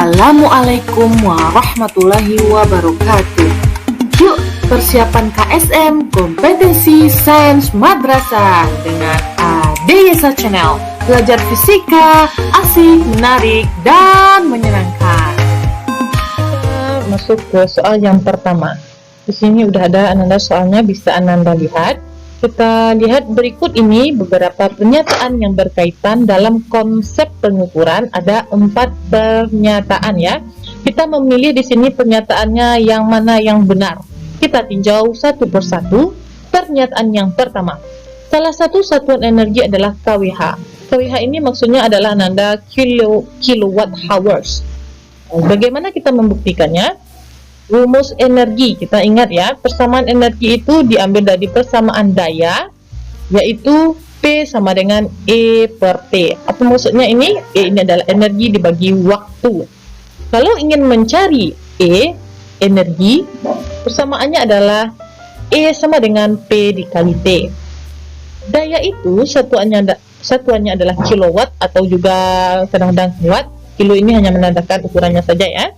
Assalamualaikum warahmatullahi wabarakatuh. Yuk persiapan KSM Kompetensi Sains Madrasah dengan Adeyesa Channel. Belajar fisika asik, menarik, dan menyenangkan. Masuk ke soal yang pertama. Di sini udah ada Ananda soalnya, bisa Ananda lihat. Kita lihat berikut ini beberapa pernyataan yang berkaitan dalam konsep pengukuran. Ada 4 pernyataan ya. Kita memilih di sini pernyataannya yang mana yang benar. Kita tinjau satu persatu. Pernyataan yang pertama. Salah satu satuan energi adalah kWh. kWh ini maksudnya adalah Ananda kilowatt hours. Bagaimana kita membuktikannya? Rumus energi, kita ingat ya, persamaan energi itu diambil dari persamaan daya, yaitu P sama dengan E per T. Apa maksudnya ini? E ini adalah energi dibagi waktu. Kalau ingin mencari E, energi, persamaannya adalah E sama dengan P dikali T. Daya itu satuannya adalah kilowatt atau juga kadang-kadang watt. Kilo ini hanya menandakan ukurannya saja ya.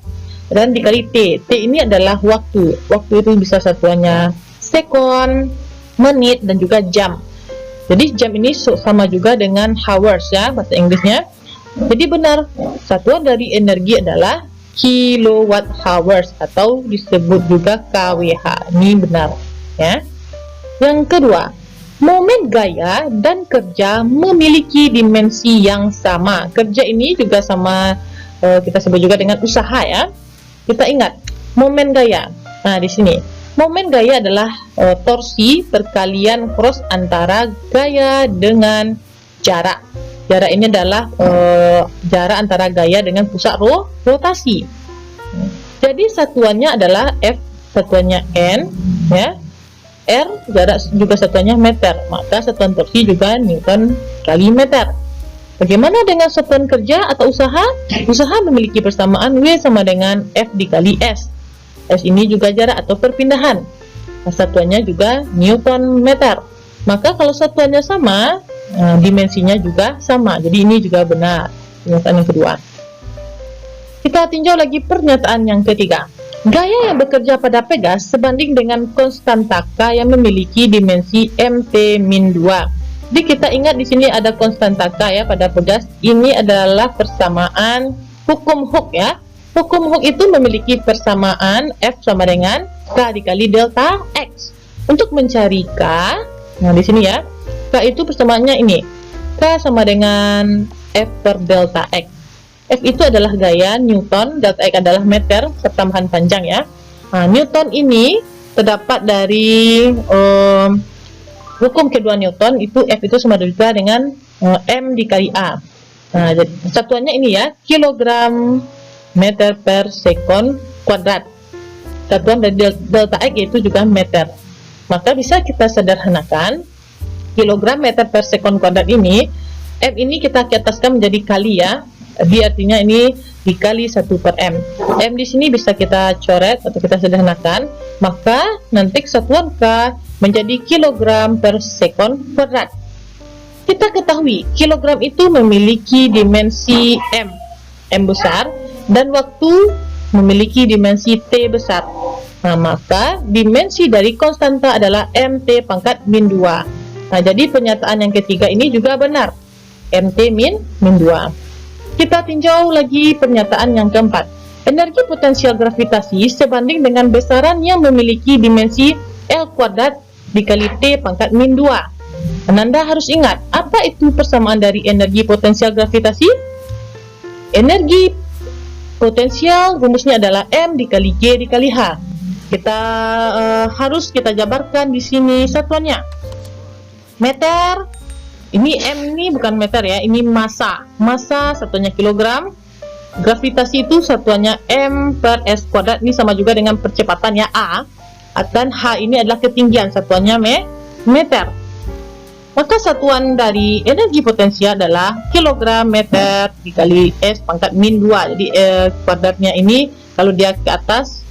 Dan dikali T. T ini adalah waktu. Waktu itu bisa satuannya sekon, menit, dan juga jam. Jadi jam ini sama juga dengan hours ya, bahasa Inggrisnya. Jadi benar, satuan dari energi adalah kilowatt hours atau disebut juga kWh. Ini benar ya. Yang kedua, momen gaya dan kerja memiliki dimensi yang sama. Kerja ini juga sama, kita sebut juga dengan usaha ya. Kita ingat momen gaya. Nah, di sini momen gaya adalah torsi perkalian cross antara gaya dengan jarak. Jarak ini adalah jarak antara gaya dengan pusat rotasi. Jadi satuannya adalah F, satuannya N, ya. R jarak juga satuannya meter. Maka satuan torsi juga Newton kali meter. Bagaimana dengan satuan kerja atau usaha? Usaha memiliki persamaan W sama dengan F dikali S. S ini juga jarak atau perpindahan. Satuannya juga Newton meter. Maka kalau satuannya sama, dimensinya juga sama. Jadi ini juga benar. Pernyataan yang kedua. Kita tinjau lagi pernyataan yang ketiga. Gaya yang bekerja pada Pegas sebanding dengan konstanta K yang memiliki dimensi Mt-2. Jadi kita ingat di sini ada konstanta K ya pada Pegas. Ini adalah persamaan hukum Hooke ya. Hukum Hooke itu memiliki persamaan F sama dengan K dikali delta X. Untuk mencari K, nah di sini ya, K itu persamaannya ini. K sama dengan F per delta X. F itu adalah gaya Newton, delta X adalah meter, pertambahan panjang ya. Nah, Newton ini terdapat dari hukum kedua Newton, itu F itu sama juga dengan M dikali A. Nah, jadi satuannya ini ya, kilogram meter per sekon kuadrat. Satuan dari delta X itu juga meter. Maka bisa kita sederhanakan, kilogram meter per sekon kuadrat ini, M ini kita kiataskan menjadi kali ya. Dia artinya ini dikali 1 per M. M di sini bisa kita coret atau kita sederhanakan. Maka nanti satuan K menjadi kilogram per sekon kuadrat. Kita ketahui kilogram itu memiliki dimensi M, M besar, dan waktu memiliki dimensi T besar. Nah, maka dimensi dari konstanta adalah MT pangkat min 2. Nah, jadi pernyataan yang ketiga ini juga benar. MT min 2. Kita tinjau lagi pernyataan yang keempat. Energi potensial gravitasi sebanding dengan besaran yang memiliki dimensi L kuadrat dikali T pangkat min 2. Ananda harus ingat, apa itu persamaan dari energi potensial gravitasi? Energi potensial rumusnya adalah M dikali G dikali H. Kita harus kita jabarkan di sini satuannya. Meter. Ini M ini bukan meter ya, ini massa. Massa satuannya kilogram. Gravitasi itu satuannya M per S kuadrat. Ini sama juga dengan percepatan ya A. Dan H ini adalah ketinggian, satuannya meter. Maka satuan dari energi potensial adalah kilogram meter dikali S pangkat min 2. Jadi kuadratnya ini kalau dia ke atas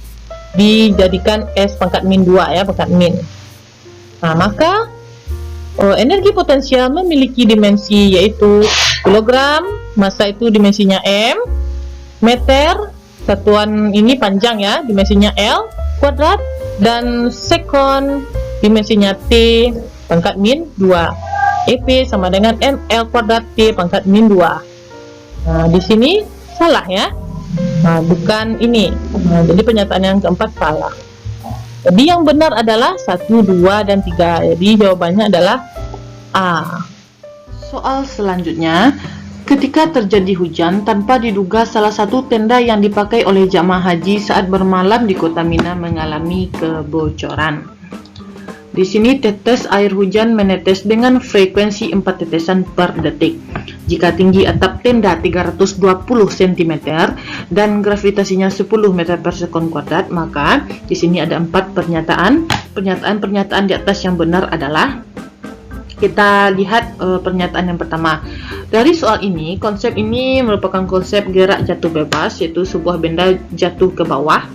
dijadikan S pangkat min 2 ya, pangkat min. Nah, maka energi potensial memiliki dimensi yaitu kilogram, massa itu dimensinya M, Meter, satuan ini panjang ya, dimensinya L kuadrat, dan sekon dimensinya T pangkat min 2. EP sama dengan ml kuadrat T pangkat min 2. Nah, di sini salah ya. Nah, bukan ini. Nah, jadi pernyataan yang keempat salah. Jadi yang benar adalah 1, 2, dan 3. Jadi jawabannya adalah A. Soal selanjutnya, ketika terjadi hujan tanpa diduga, salah satu tenda yang dipakai oleh jamaah haji saat bermalam di kota Mina mengalami kebocoran. Di sini tetes air hujan menetes dengan frekuensi 4 tetesan per detik. Jika tinggi atap tenda 320 cm dan gravitasinya 10 meter per sekon kuadrat, maka di sini ada 4 pernyataan. Pernyataan di atas yang benar adalah, kita lihat pernyataan yang pertama. Dari soal ini, konsep ini merupakan konsep gerak jatuh bebas, yaitu sebuah benda jatuh ke bawah.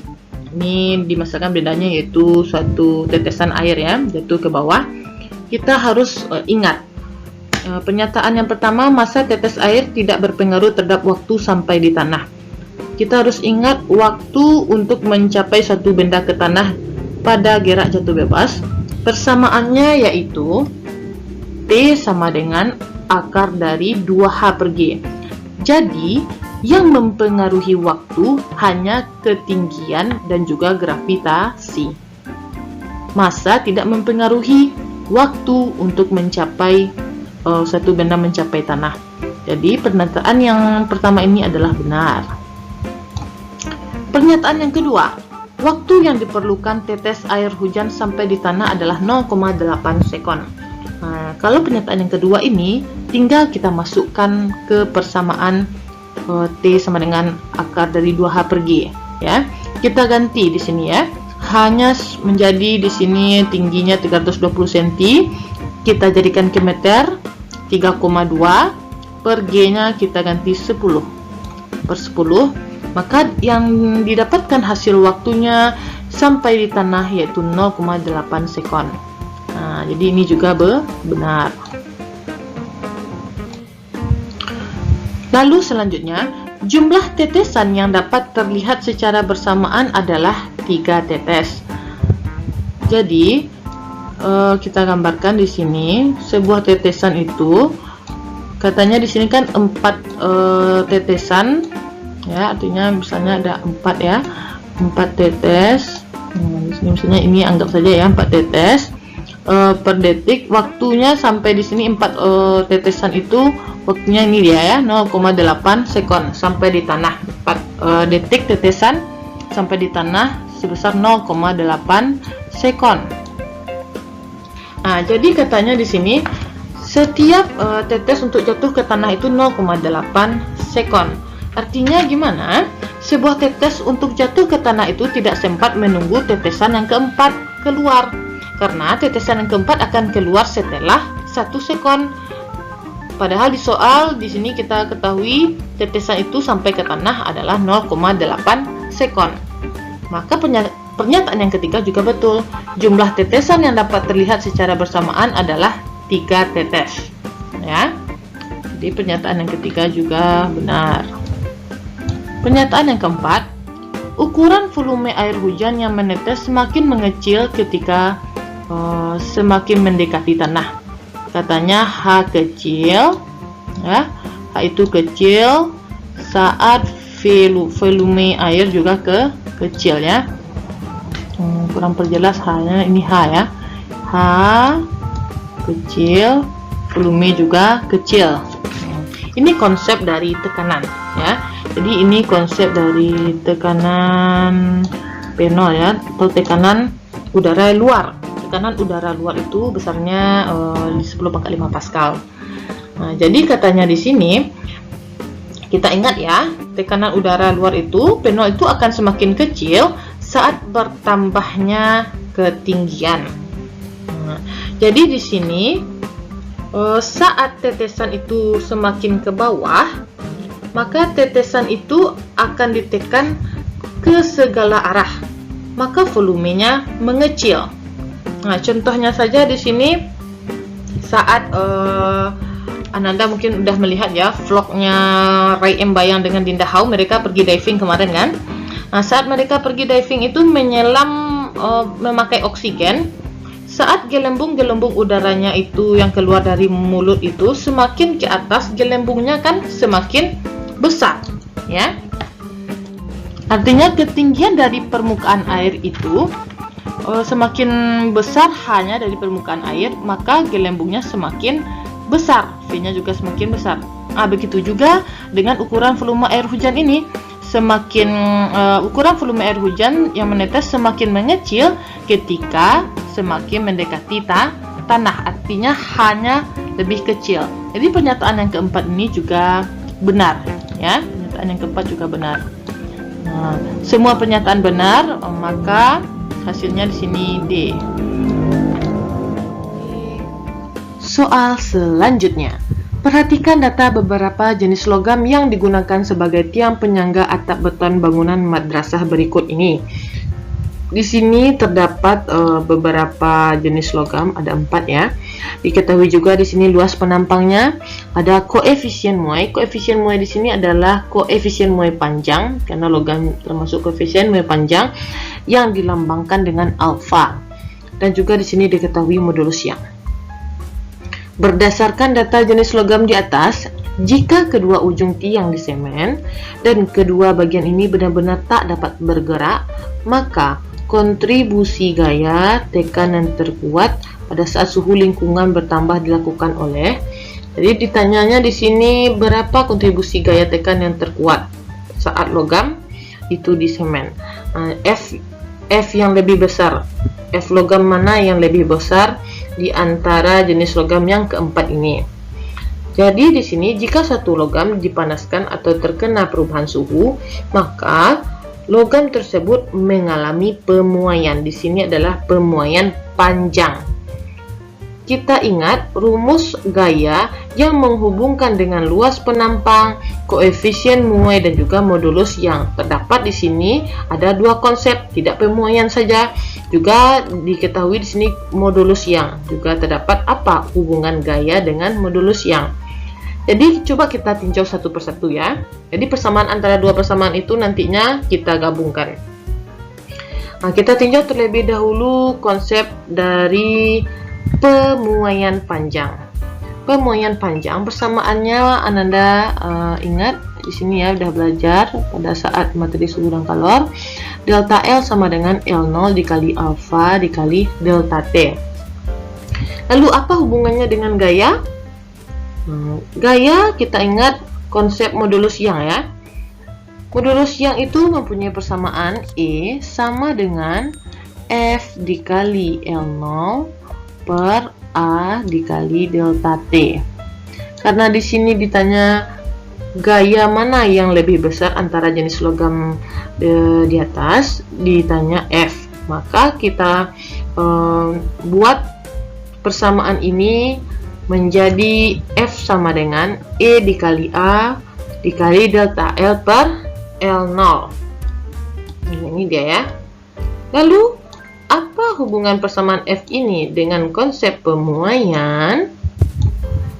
Ini dimaksudkan bendanya yaitu suatu tetesan air ya, jatuh ke bawah. Kita harus ingat pernyataan yang pertama, masa tetes air tidak berpengaruh terhadap waktu sampai di tanah. Kita harus ingat waktu untuk mencapai suatu benda ke tanah pada gerak jatuh bebas. Persamaannya yaitu T sama dengan akar dari 2H per G. Jadi yang mempengaruhi waktu hanya ketinggian dan juga gravitasi. Massa tidak mempengaruhi waktu untuk mencapai satu benda mencapai tanah. Jadi pernyataan yang pertama ini adalah benar. Pernyataan yang kedua, waktu yang diperlukan tetes air hujan sampai di tanah adalah 0,8 sekon. Nah, kalau pernyataan yang kedua ini tinggal kita masukkan ke persamaan T sama dengan akar dari 2H per G ya. Kita ganti di sini ya. Hanya menjadi di sini tingginya 320 cm. Kita jadikan ke meter 3,2 per G-nya kita ganti 10 per 10. Maka yang didapatkan hasil waktunya sampai di tanah yaitu 0,8 sekon. Nah, jadi ini juga benar. Lalu selanjutnya, jumlah tetesan yang dapat terlihat secara bersamaan adalah 3 tetes. Jadi kita gambarkan di sini sebuah tetesan itu, katanya di sini kan 4 tetesan ya, artinya misalnya ada 4 ya, 4 tetes. Di sini misalnya ini anggap saja ya 4 tetes per detik. Waktunya sampai di sini 4 tetesan itu waktunya ini dia ya, 0,8 sekon sampai di tanah. 4 detik tetesan sampai di tanah sebesar 0,8 sekon. Nah, jadi katanya di sini setiap tetes untuk jatuh ke tanah itu 0,8 sekon. Artinya gimana? Sebuah tetes untuk jatuh ke tanah itu tidak sempat menunggu tetesan yang keempat keluar, karena tetesan yang keempat akan keluar setelah 1 sekon. Padahal di soal di sini kita ketahui tetesan itu sampai ke tanah adalah 0,8 sekon. Maka pernyataan yang ketiga juga betul. Jumlah tetesan yang dapat terlihat secara bersamaan adalah 3 tetes. Ya. Jadi pernyataan yang ketiga juga benar. Pernyataan yang keempat, ukuran volume air hujan yang menetes semakin mengecil ketika semakin mendekati tanah. Katanya H kecil ya, H itu kecil saat volume air juga kecil ya. Kurang perjelas H-nya, ini H ya. H kecil, volume juga kecil. Ini konsep dari tekanan ya. Jadi ini konsep dari tekanan Penol ya, atau tekanan udara luar. Tekanan udara luar itu besarnya 10⁵ Pascal. Nah, jadi katanya di sini kita ingat ya, tekanan udara luar itu Penol itu akan semakin kecil saat bertambahnya ketinggian. Nah, jadi di sini saat tetesan itu semakin ke bawah, maka tetesan itu akan ditekan ke segala arah, maka volumenya mengecil. Nah, contohnya saja di sini saat Ananda mungkin udah melihat ya vlognya Ray M Bayang dengan Dinda Hau, mereka pergi diving kemarin kan. Nah, saat mereka pergi diving itu menyelam memakai oksigen. Saat gelembung-gelembung udaranya itu yang keluar dari mulut itu semakin ke atas, gelembungnya kan semakin besar, ya. Artinya ketinggian dari permukaan air itu semakin besar hanya dari permukaan air, maka gelembungnya semakin besar, V-nya juga semakin besar. Begitu juga dengan ukuran volume air hujan ini. Semakin ukuran volume air hujan yang menetes semakin mengecil ketika semakin mendekati tanah, artinya hanya lebih kecil. Jadi pernyataan yang keempat ini juga benar, ya. Pernyataan yang keempat juga benar. Nah, semua pernyataan benar, maka hasilnya di sini D. Soal selanjutnya. Perhatikan data beberapa jenis logam yang digunakan sebagai tiang penyangga atap beton bangunan madrasah berikut ini. Di sini terdapat beberapa jenis logam, ada 4 ya. Diketahui juga di sini luas penampangnya, ada koefisien muai. Koefisien muai di sini adalah koefisien muai panjang, karena logam termasuk koefisien muai panjang yang dilambangkan dengan alfa. Dan juga di sini diketahui modulus yang. Berdasarkan data jenis logam di atas, jika kedua ujung tiang disemen dan kedua bagian ini benar-benar tak dapat bergerak, maka kontribusi gaya tekanan terkuat pada saat suhu lingkungan bertambah dilakukan oleh. Jadi ditanyanya di sini berapa kontribusi gaya tekan yang terkuat saat logam itu disemen. F yang lebih besar, F logam mana yang lebih besar di antara jenis logam yang keempat ini. Jadi di sini jika satu logam dipanaskan atau terkena perubahan suhu, maka logam tersebut mengalami pemuaian. Di sini adalah pemuaian panjang. Kita ingat rumus gaya yang menghubungkan dengan luas penampang, koefisien muai dan juga modulus yang. Terdapat di sini ada dua konsep, tidak pemuaian saja, juga diketahui di sini modulus yang. Juga terdapat apa hubungan gaya dengan modulus yang. Jadi coba kita tinjau satu persatu ya. Jadi persamaan antara dua persamaan itu nantinya kita gabungkan. Nah, kita tinjau terlebih dahulu konsep dari pemuaian panjang. Pemuaian panjang persamaannya Ananda ingat di sini ya, udah belajar pada saat materi suhu dan kalor. Delta L sama dengan L0 dikali alfa dikali delta T. Lalu apa hubungannya dengan gaya? Gaya kita ingat konsep modulus yang ya. Modulus yang itu mempunyai persamaan E sama dengan F dikali L0 per A dikali delta T. Karena di sini ditanya gaya mana yang lebih besar antara jenis logam di atas, ditanya F. Maka kita buat persamaan ini menjadi F sama dengan E dikali A dikali delta L per L0. Ini dia ya. Lalu apa hubungan persamaan F ini dengan konsep pemuaian?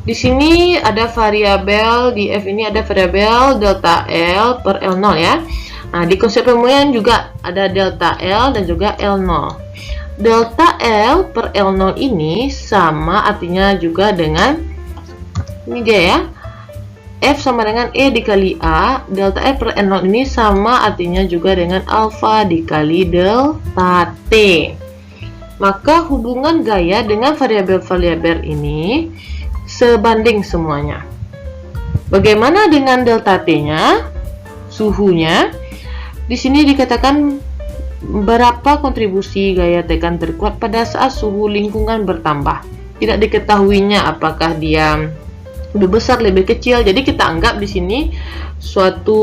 Di sini ada variabel, di F ini ada variabel delta L per L0 ya. Nah, di konsep pemuaian juga ada delta L dan juga L0. Delta L per L0 ini sama artinya juga dengan ini dia ya. F sama dengan E dikali A, delta F per L0 ini sama artinya juga dengan alfa dikali delta T. Maka hubungan gaya dengan variabel-variabel ini sebanding semuanya. Bagaimana dengan delta T-nya? Suhunya. Di sini dikatakan berapa kontribusi gaya tekan terkuat pada saat suhu lingkungan bertambah. Tidak diketahuinya apakah dia lebih besar, lebih kecil. Jadi kita anggap di sini suatu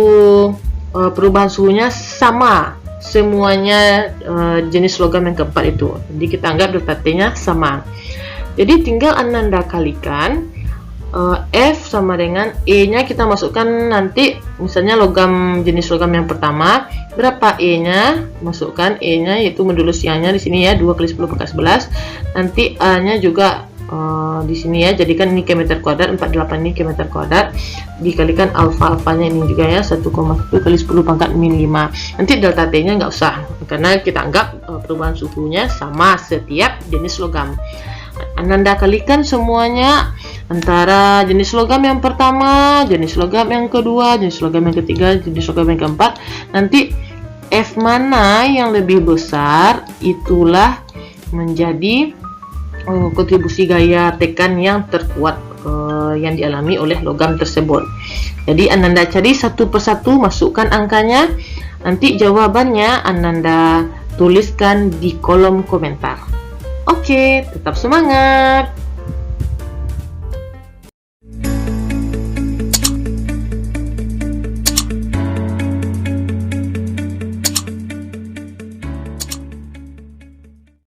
perubahan suhunya sama semuanya jenis logam yang keempat itu. Jadi kita anggap delta T-nya sama. Jadi tinggal Ananda kalikan F sama dengan E-nya kita masukkan nanti, misalnya logam jenis logam yang pertama, berapa E-nya? Masukkan E-nya yaitu modulus yang-nya di sini ya, 2 kali 10 pangkat 11. Nanti A-nya juga di sini ya, jadikan ini K meter kuadrat, 48 ini K meter kuadrat, dikalikan alfa-alfanya ini juga ya, 1,1 kali 10 pangkat min 5. Nanti delta T nya nggak usah, karena kita anggap perubahan suhunya sama setiap jenis logam. Ananda kalikan semuanya antara jenis logam yang pertama, jenis logam yang kedua, jenis logam yang ketiga, jenis logam yang keempat. Nanti F mana yang lebih besar, itulah menjadi kontribusi gaya tekan yang terkuat yang dialami oleh logam tersebut. Jadi Ananda cari satu persatu, masukkan angkanya, nanti jawabannya Ananda tuliskan di kolom komentar. Oke, tetap semangat!